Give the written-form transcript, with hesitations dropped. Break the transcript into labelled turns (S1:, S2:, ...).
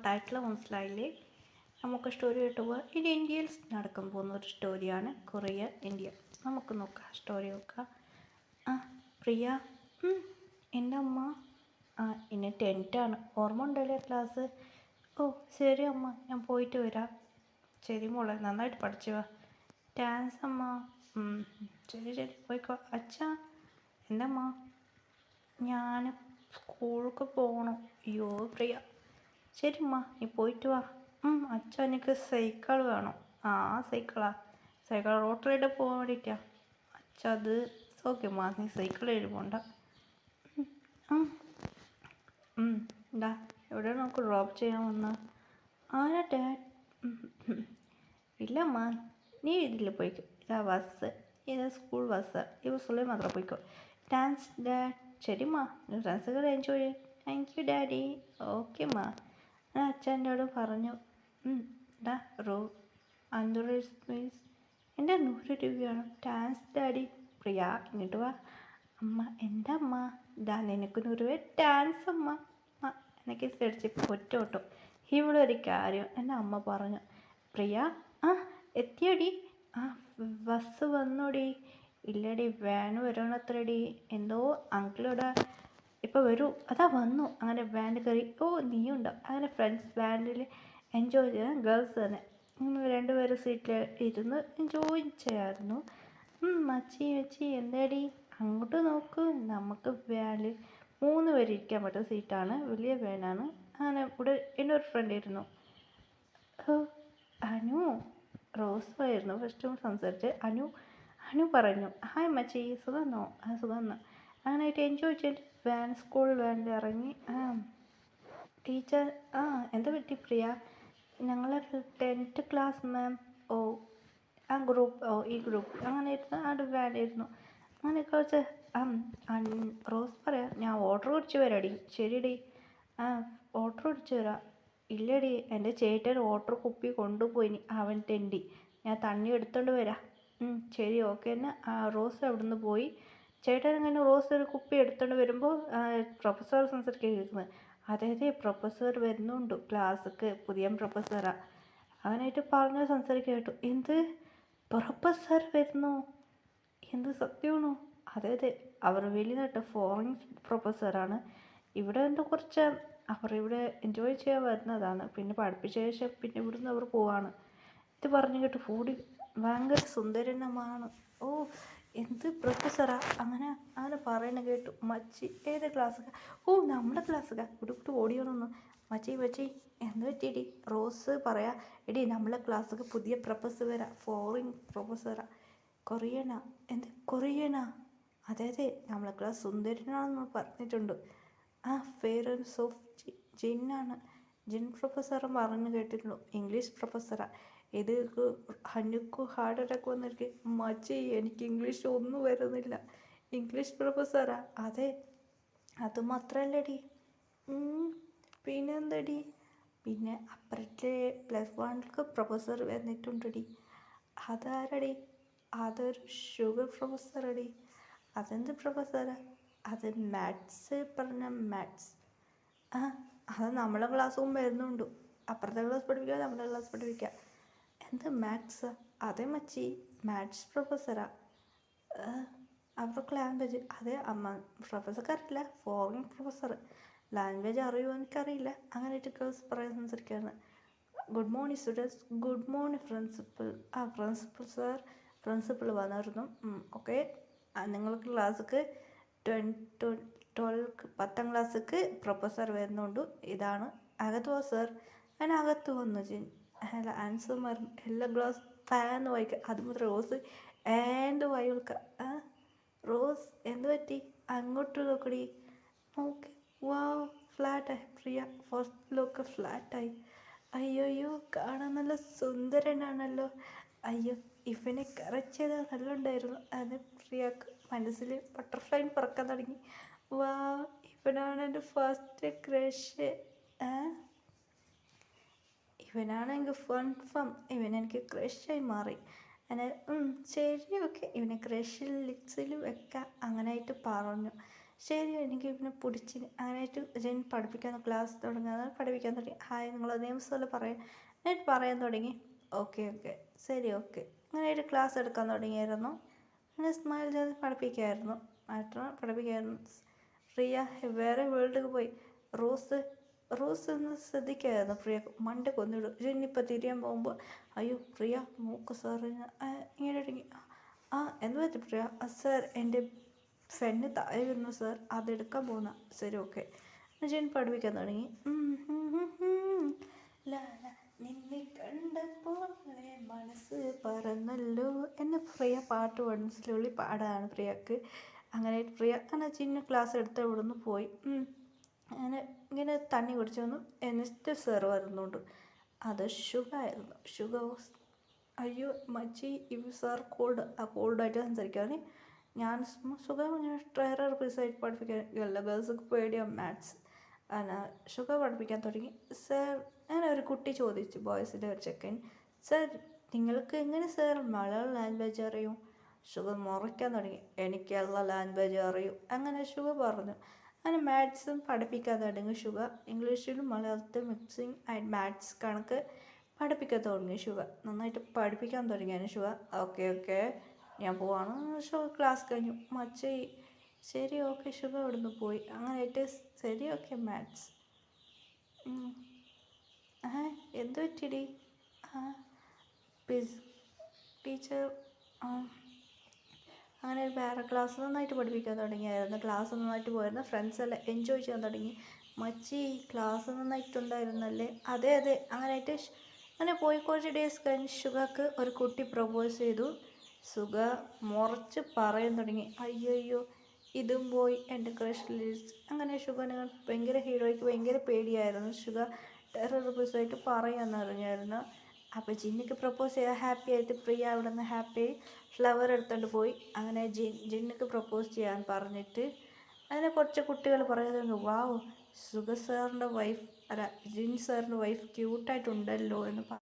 S1: Title മനസ്സിലായില്ലേ? നമുക്ക് story കേട്ട് പോവാം. ഇത് ഇന്ത്യയിൽ നടക്കാൻ പോകുന്ന ഒരു സ്റ്റോറിയാണ്. Korea, India. നമുക്ക് നോക്കാം, സ്റ്റോറി നോക്കാം. പ്രിയ, എൻ്റെ അമ്മ ഇന്ന് 10th ആണ്. ഓർമ്മ ഉണ്ടല്ലേ ക്ലാസ്? ഓ ശരി അമ്മ, ഞാൻ പോയിട്ട് വരാം. ശരി മോളെ, നന്നായിട്ട് പഠിച്ചു വാ. താങ്ക്സ് അമ്മ. ശരി ശരി, പോയിക്കോ. അച്ഛാ, എൻ്റെ അമ്മ, ഞാൻ സ്കൂൾക്ക് പോകണം. അയ്യോ പ്രിയ. ശരി അമ്മ, നീ പോയിട്ട് വാ. അച്ഛൻ എനിക്ക് സൈക്കിൾ വേണം. സൈക്കിളാ? സൈക്കിൾ റോട്ടിലിട്ട് പോകാൻ വേണ്ടിയിട്ടാ അച്ഛ? അത് ഓക്കെ അമ്മ, നീ സൈക്കിൾ പോണ്ട. എന്താ എവിടെ നമുക്ക് ഡ്രോപ്പ് ചെയ്യാൻ വന്ന? ആരാ ഡാഡ്? ഇല്ലമ്മ, നീ ഇതിൽ പോയിക്കോ. ഇതാ ബസ്, ഇത് സ്കൂൾ ബസ്. ഈ ബസ്സിൽ മാത്രം പോയിക്കോ. Thanks dad. ശരിമ്മ, ഫ്രണ്ട്സുകൾ എൻജോയ് ചെയ്യും. Thank you daddy. ഓക്കെ അമ്മ. ഞാൻ അച്ഛൻ്റെയോട് പറഞ്ഞു. ഡാ റോ 500 മീൻസ് എൻ്റെ 100 രൂപയാണ്. Thanks daddy. പ്രിയ, ഇങ്ങോട്ട് വാ. അമ്മ, എൻ്റെ അമ്മ, ഇതാ നിനക്ക് 100 രൂപ. താങ്ക്സ് അമ്മ. എനിക്ക് തിരിച്ച് പൊറ്റോട്ടോ. ഇവിടെ ഒരു കാര്യം എൻ്റെ അമ്മ പറഞ്ഞു. പ്രിയ, എത്തിയടി? ബസ് വന്നോടി? ഇല്ലടി, വാൻ വരണത്രടി. എന്തോ അങ്കിളിവിടെ ഇപ്പോൾ വരൂ, അതാ വന്നു. അങ്ങനെ വാനിൽ കയറി. നീയുണ്ടോ? അങ്ങനെ ഫ്രണ്ട്സ് വാനിൽ എൻജോയ് ചെയ്യാൻ. ഗേൾസ് തന്നെ രണ്ടുപേരും സീറ്റിൽ ഇരുന്ന് എൻജോയ് ചെയ്യായിരുന്നു. മച്ചി എന്താടി? അങ്ങോട്ട് നോക്ക്, നമുക്ക് വാനിൽ 3 പേര് ഇരിക്കാൻ പറ്റുന്ന സീറ്റാണ്. വലിയ വാനാണ്. അങ്ങനെ ഇവിടെ എൻ്റെ ഒരു ഫ്രണ്ട് ഇരുന്നു. അനു. റോസായിരുന്നു ഫസ്റ്റ് സംസാരിച്ച്. അനു പറഞ്ഞു. ഹായ് മച്ചി, സുഖമെന്നോ? സുഖമെന്ന്. അങ്ങനെയായിട്ട് എൻജോയ് ചെയ്ത് സ്കൂൾ വാനിൽ ഇറങ്ങി. ടീച്ചർ, എന്താ പറ്റി പ്രിയ? ഞങ്ങൾ 10th ക്ലാസ് മാം. ഈ ഗ്രൂപ്പ് അങ്ങനെ ഇരുന്ന് അവിടെ വാനായിരുന്നു. അങ്ങനെ കുറച്ച് റോസ് പറയാം. ഞാൻ ഓർഡർ പിടിച്ച് വരാടി. ശരിയടി. ഓർഡർ പിടിച്ച് വരാം. ഇല്ലടി, എൻ്റെ ചേട്ടൻ ഓർഡർ കുപ്പി കൊണ്ടുപോയിനി. അവൻ തെണ്ടി. ഞാൻ തണ്ണി എടുത്തോണ്ട് വരാം. ശരി ഓക്കെ തന്നെ. റോസ് അവിടെ നിന്ന് പോയി. ചേട്ടൻ അങ്ങനെ റോസ് ഒരു കുപ്പി എടുത്തോണ്ട് വരുമ്പോൾ പ്രൊഫസർ സംസാരിക്കുന്നത്. അതായത് പ്രൊഫസർ വരുന്നുണ്ട് ക്ലാസ്സിക്ക്, പുതിയ പ്രൊഫസറാ. അങ്ങനെയായിട്ട് പറഞ്ഞ് സംസാരിക്കുക കേട്ടു. എന്ത് പ്രൊഫസർ വരുന്നു? എന്ത് സത്യമാണോ? അതെ, അവർ വലിയതായിട്ട് ഫോറിൻ പ്രൊഫസറാണ്. ഇവിടെ എന്തോ കുറച്ച് അവർ ഇവിടെ എൻജോയ് ചെയ്യാൻ വരുന്നതാണ്. പിന്നെ പഠിപ്പിച്ച ശേഷം പിന്നെ ഇവിടുന്ന് അവർ പോവാണ്. ഇത് പറഞ്ഞു കേട്ട് കൂടി ഭയങ്കര സുന്ദരനുമാണ്. എന്ത് പ്രൊഫസറാ? അങ്ങനെ പറയണ കേട്ടു. മച്ചി, ഏത് ക്ലാസ്സുകാർ? നമ്മുടെ ക്ലാസ്സുകാർ. ഇവിടെ ഓടിയോണൊന്നു. മച്ചി എന്ത് പറ്റിയിടി? റോസ് പറയാ. എടി, നമ്മളെ ക്ലാസ്സിൽ പുതിയ പ്രൊഫസർ വരാ. ഫോറിൻ പ്രൊഫസറാ. കൊറിയനാ? എന്ത് കൊറിയനാ? അതെ, നമ്മളെ ക്ലാസ് സുന്ദരനാണെന്ന് പറഞ്ഞിട്ടുണ്ട്. Parents of ജിന്നാണ്. ജിൻ പ്രൊഫസറും പറഞ്ഞു കേട്ടിട്ടുള്ളൂ. ഇംഗ്ലീഷ് പ്രൊഫസറാ. ഇത് ഹനുക്കു ഹാർട്ട് അറ്റാക്ക് വന്നിരിക്കും. മച്ചി, എനിക്ക് ഇംഗ്ലീഷ് ഒന്നും വരുന്നില്ല. ഇംഗ്ലീഷ് പ്രൊഫസറാ? അതെ. അതുമാത്രല്ലടി, പിന്നെന്തടി? പിന്നെ അപ്പുറത്തെ +1 പ്രൊഫസർ വന്നിട്ടുണ്ടടി. അതാരടി? അതൊരു ഷുഗർ പ്രൊഫസറടി. അതെന്ത് പ്രൊഫസറാ? അത് മാത്സ് പറഞ്ഞ മാത്സ്. അത് നമ്മളെ ക്ലാസ്സും വരുന്നുണ്ട്. അപ്പുറത്തെ ക്ലാസ് പഠിപ്പിക്കുക, നമ്മളെ ക്ലാസ് പഠിപ്പിക്കുക. എന്ത് മാത്സാ? അതെ മച്ചി, മാത്സ് പ്രൊഫസറാ. അവർക്ക് ലാംഗ്വേജ്. അതെ പ്രൊഫസർക്കറിയില്ല, ഫോറിൻ പ്രൊഫസർ. ലാംഗ്വേജ് അറിയുമോ എനിക്കറിയില്ല. അങ്ങനെയായിട്ട് ഗേൾസ് പറയാൻ സംസാരിക്കുകയാണ്. Good morning students. Good morning principal. Principal sir. Principal വന്നായിരുന്നു. ഓക്കെ, നിങ്ങൾക്ക് ക്ലാസ്സിക്ക് 10th ക്ലാസ്സിക്ക് പ്രൊഫസർ വരുന്നുണ്ട്. ഇതാണ്. അകത്ത് പോ സാർ. ഞാൻ അകത്ത് വന്നു. ആൻസർ എല്ലാ ഗ്ലാസ് ഫാൻ വായിക്കുക. അത് മാത്രം റോസ് ആൻഡ് വായിക്കുക. റോസ് എന്ത് പറ്റി? അങ്ങോട്ട് നോക്കടി. ഓക്കെ, വാവ്, ഫ്ലാറ്റായി. പ്രിയ ഫസ്റ്റ് ലുക്ക് ഫ്ലാറ്റായി. അയ്യോ, കാണാൻ നല്ല സുന്ദരനാണല്ലോ. അയ്യോ, ഇവനെ കറക്റ്റ് ചെയ്താൽ നല്ല ഉണ്ടായിരുന്നു. അത് പ്രിയക്ക് മനസ്സിൽ ബട്ടർഫ്ലൈ പറക്കാൻ തുടങ്ങി. ഇവനാണ് എൻ്റെ ഫസ്റ്റ് ക്രഷ്. ഇവനാണ് എനിക്ക് കൺഫേം. ഇവനെനിക്ക് ക്രഷായി മാറി. അങ്ങനെ ശരി ഓക്കെ, ഇവനെ ക്രഷിൽ ലിപ്സിൽ വെക്കാം. അങ്ങനെയായിട്ട് പറഞ്ഞു. ശരി എനിക്ക് പിന്നെ പിടിച്ച് അങ്ങനെയായിട്ട് ജെൻ പഠിപ്പിക്കാൻ ക്ലാസ് തുടങ്ങാതെ പഠിപ്പിക്കാൻ തുടങ്ങി. ഹായ് നിങ്ങൾ നെയിംസ് പോലെ പറയാൻ എന്നിട്ട് പറയാൻ തുടങ്ങി. ഓക്കെ ഓക്കെ ശരി ഓക്കെ അങ്ങനെയായിട്ട് ക്ലാസ് എടുക്കാൻ തുടങ്ങിയായിരുന്നു. അങ്ങനെ സ്മൈൽ ചെയ്ത് പഠിപ്പിക്കുമായിരുന്നു. പഠിപ്പിക്കുമായിരുന്നു. പ്രിയ വേറെ വേൾഡിൽ പോയി. റോസ് റോസ് ഒന്ന് ശ്രദ്ധിക്കായിരുന്നു. പ്രിയ മണ്ട കൊന്നിടും. ജെന്നിപ്പോൾ തിരിയാൻ പോകുമ്പോൾ അയ്യോ പ്രിയ മൂക്ക് സാർ ഇങ്ങനെ ഇടങ്ങി. എന്ത് പറ്റി പ്രിയ? സാർ എൻ്റെ ഫെന്ന് താഴെ വരുന്നു സാർ, അതെടുക്കാൻ പോകുന്ന. ശരി ഓക്കെ ജെൻ പഠിപ്പിക്കാൻ തുടങ്ങി. നിന്നെ കണ്ടപ്പോൾ മനസ്സ് പറന്നല്ലോ എന്നെ പ്രിയ പാട്ട് മനസ്സിലുള്ളിൽ പാടാണ് പ്രിയക്ക്. അങ്ങനെ പ്രിയ അങ്ങനെ ചിന്ന ക്ലാസ് എടുത്ത് ഇവിടെ നിന്ന് പോയി. അങ്ങനെ ഇങ്ങനെ തണ്ണി കുടിച്ചു വന്നു. എന്നിട്ട് സാർ വരുന്നുണ്ട്. അത് ഷുഗായിരുന്നു. ഷുഗർ അയ്യോ മച്ചി ഇവ് സാർ കോൾഡ്. ആ കോൾഡായിട്ട് സംസാരിക്കാതെ ഞാൻ സുഖം ഇങ്ങനെ ട്രയറർ പീസായിട്ട് പഠിപ്പിക്കാൻ ഗേൾസൊക്കെ പേടിയാണ് മാത്സ്. ഷുഗർ പഠിപ്പിക്കാൻ തുടങ്ങി. സാർ അങ്ങനെ ഒരു കുട്ടി ചോദിച്ചു, ബോയ്സിൻ്റെ ഒരു ചെക്കൻ, സാർ നിങ്ങൾക്ക് എങ്ങനെ സാർ മലയാളം ലാംഗ്വേജ് അറിയും? ഷുഗർ മുറയ്ക്കാൻ തുടങ്ങി. എനിക്ക് എല്ലാ ലാംഗ്വേജ് അറിയും അങ്ങനെ ഷുഗർ പറഞ്ഞു. അങ്ങനെ മാത്സും പഠിപ്പിക്കാൻ തുടങ്ങി ഷുഗർ. ഇംഗ്ലീഷിലും മലയാളത്തിലും മിക്സിങ് ആൻഡ് മാത്സ് കണക്ക് പഠിപ്പിക്കാൻ തുടങ്ങി ഷുഗർ. നന്നായിട്ട് പഠിപ്പിക്കാൻ തുടങ്ങിയാണ് ഷുഗർ. ഓക്കെ ഓക്കെ ഞാൻ പോവാണ്. ഷുഗർ ക്ലാസ് കഴിഞ്ഞു. മച്ചി ശരി ഓക്കെ ഷുഗർ ഇവിടുന്ന് പോയി. അങ്ങനെയായിട്ട് ശരി ഓക്കെ മാത്സ്. എന്ത് പറ്റിയടി? ടീച്ചർ അങ്ങനെ വേറെ ക്ലാസ് നന്നായിട്ട് പഠിപ്പിക്കാൻ തുടങ്ങിയായിരുന്നു. ക്ലാസ് നന്നായിട്ട് പോയിരുന്നു. ഫ്രണ്ട്സ് എല്ലാം എൻജോയ് ചെയ്യാൻ തുടങ്ങി. മച്ചി ക്ലാസ് നന്നായിട്ടുണ്ടായിരുന്നല്ലേ? അതെ അതെ. അങ്ങനെയായിട്ട് അങ്ങനെ പോയി കുറച്ച് ഡേയ്സ് കഴിഞ്ഞ് ഷുഗർക്ക് ഒരു കുട്ടി പ്രപ്പോസ് ചെയ്തു. സുഗ മുറച്ച് പറയാൻ തുടങ്ങി. അയ്യോ ഇതും പോയി എൻ്റെ ക്രഷ് ലിസ്റ്റ്. അങ്ങനെ ഷുഗന് ഭയങ്കര ഹീറോയ്ക്ക് ഭയങ്കര പേടിയായിരുന്നു. ഷുഗ ടെറർ റിപ്പോസായിട്ട് പറയാമെന്ന് അറിഞ്ഞായിരുന്നു. അപ്പോൾ ജിന്നിക്ക് പ്രപ്പോസ് ചെയ്യാൻ ഹാപ്പി ആയിട്ട് പ്രിയ അവിടെ നിന്ന് ഹാപ്പി ആയി ഫ്ലവർ എടുത്തുകൊണ്ട് പോയി. അങ്ങനെ ജിന്നിക്ക് പ്രപ്പോസ് ചെയ്യാൻ പറഞ്ഞിട്ട് അങ്ങനെ കുറച്ച് കുട്ടികൾ പറയുന്നത് വാവ് സുഗ സാറിൻ്റെ വൈഫ് അല്ല ജിൻ സാറിൻ്റെ വൈഫ് ക്യൂട്ടായിട്ടുണ്ടല്ലോ എന്ന്